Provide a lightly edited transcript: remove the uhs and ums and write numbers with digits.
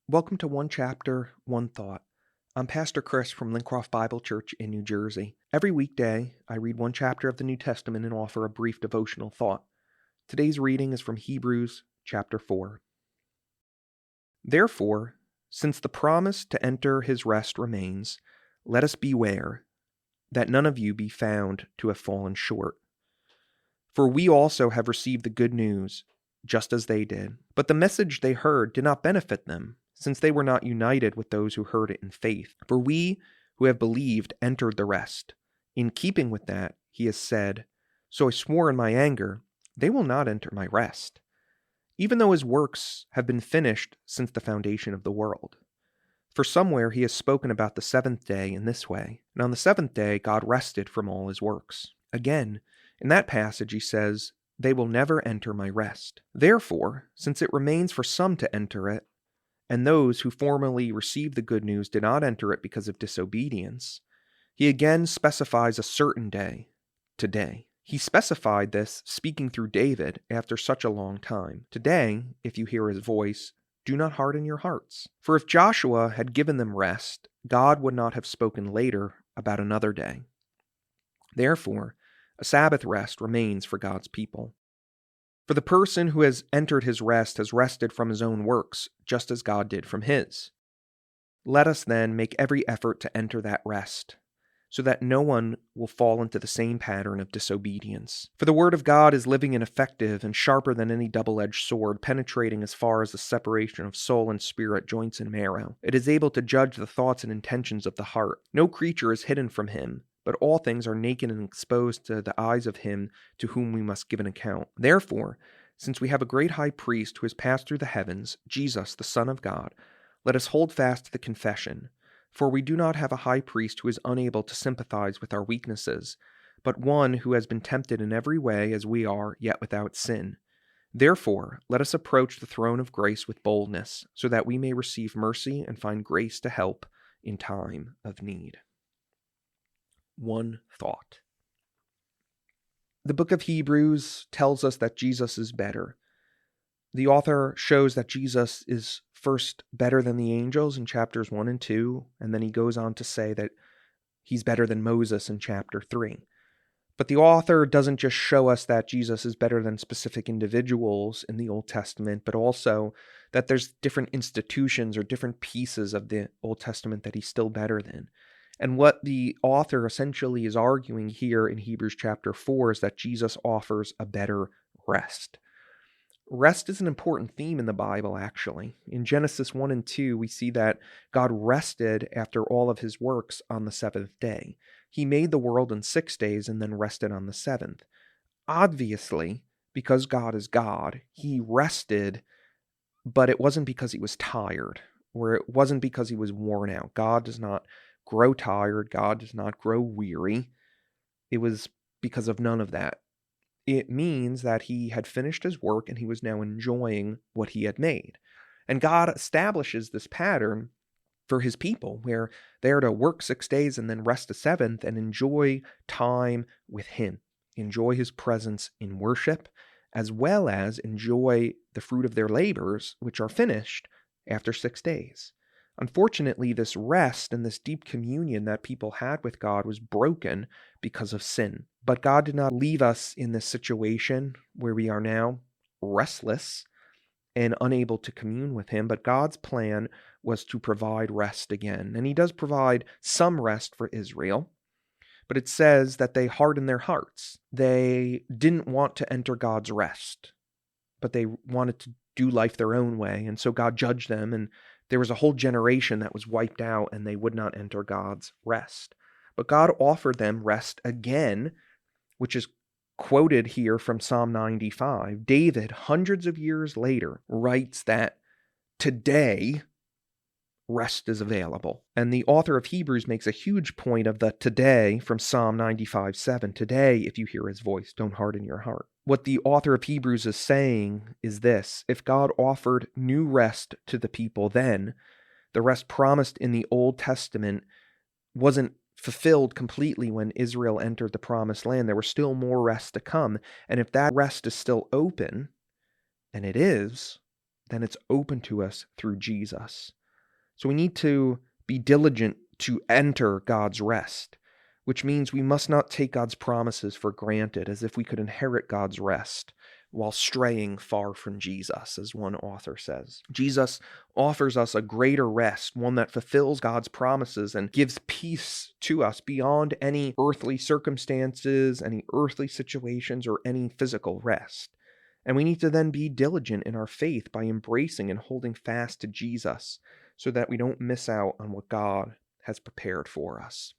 Welcome to One Chapter, One Thought. I'm Pastor Chris from Lincroft Bible Church in New Jersey. Every weekday, I read one chapter of the New Testament and offer a brief devotional thought. Today's reading is from Hebrews chapter 4. Therefore, since the promise to enter his rest remains, let us beware that none of you be found to have fallen short. For we also have received the good news, just as they did. But the message they heard did not benefit them, since they were not united with those who heard it in faith. For we who have believed entered the rest. In keeping with that, he has said, So I swore in my anger, they will not enter my rest, even though his works have been finished since the foundation of the world. For somewhere he has spoken about the seventh day in this way, and on the seventh day God rested from all his works. Again, in that passage he says, They will never enter my rest. Therefore, since it remains for some to enter it, and those who formerly received the good news did not enter it because of disobedience, he again specifies a certain day, today. He specified this speaking through David after such a long time. Today, if you hear his voice, do not harden your hearts. For if Joshua had given them rest, God would not have spoken later about another day. Therefore, a Sabbath rest remains for God's people. For the person who has entered his rest has rested from his own works, just as God did from his. Let us then make every effort to enter that rest, so that no one will fall into the same pattern of disobedience. For the word of God is living and effective and sharper than any double-edged sword, penetrating as far as the separation of soul and spirit, joints and marrow. It is able to judge the thoughts and intentions of the heart. No creature is hidden from him, but all things are naked and exposed to the eyes of him to whom we must give an account. Therefore, since we have a great high priest who has passed through the heavens, Jesus, the Son of God, let us hold fast to the confession. For we do not have a high priest who is unable to sympathize with our weaknesses, but one who has been tempted in every way as we are, yet without sin. Therefore, let us approach the throne of grace with boldness, so that we may receive mercy and find grace to help in time of need. One thought. The book of Hebrews tells us that Jesus is better. The author shows that Jesus is first better than the angels in chapters 1 and 2, and then he goes on to say that he's better than Moses in chapter 3. But the author doesn't just show us that Jesus is better than specific individuals in the Old Testament, but also that there's different institutions or different pieces of the Old Testament that he's still better than. And what the author essentially is arguing here in Hebrews chapter 4 is that Jesus offers a better rest. Rest is an important theme in the Bible, actually. In Genesis 1 and 2, we see that God rested after all of his works on the seventh day. He made the world in 6 days and then rested on the seventh. Obviously, because God is God, he rested, but it wasn't because he was tired, or it wasn't because he was worn out. God does not grow tired. God does not grow weary. It was because of none of that. It means that he had finished his work and he was now enjoying what he had made. And God establishes this pattern for his people where they are to work 6 days and then rest the seventh and enjoy time with him, enjoy his presence in worship, as well as enjoy the fruit of their labors, which are finished after 6 days. Unfortunately, this rest and this deep communion that people had with God was broken because of sin. But God did not leave us in this situation where we are now restless and unable to commune with him, but God's plan was to provide rest again. And he does provide some rest for Israel, but it says that they hardened their hearts. They didn't want to enter God's rest, but they wanted to do life their own way, and so God judged them, and there was a whole generation that was wiped out, and they would not enter God's rest. But God offered them rest again, which is quoted here from Psalm 95. David, hundreds of years later, writes that today rest is available. And the author of Hebrews makes a huge point of the today from Psalm 95:7. Today, if you hear his voice, don't harden your heart. What the author of Hebrews is saying is this: if God offered new rest to the people then, the rest promised in the Old Testament wasn't fulfilled completely when Israel entered the promised land. There was still more rest to come. And if that rest is still open, and it is, then it's open to us through Jesus. So we need to be diligent to enter God's rest, which means we must not take God's promises for granted as if we could inherit God's rest while straying far from Jesus, as one author says. Jesus offers us a greater rest, one that fulfills God's promises and gives peace to us beyond any earthly circumstances, any earthly situations, or any physical rest. And we need to then be diligent in our faith by embracing and holding fast to Jesus so that we don't miss out on what God has prepared for us.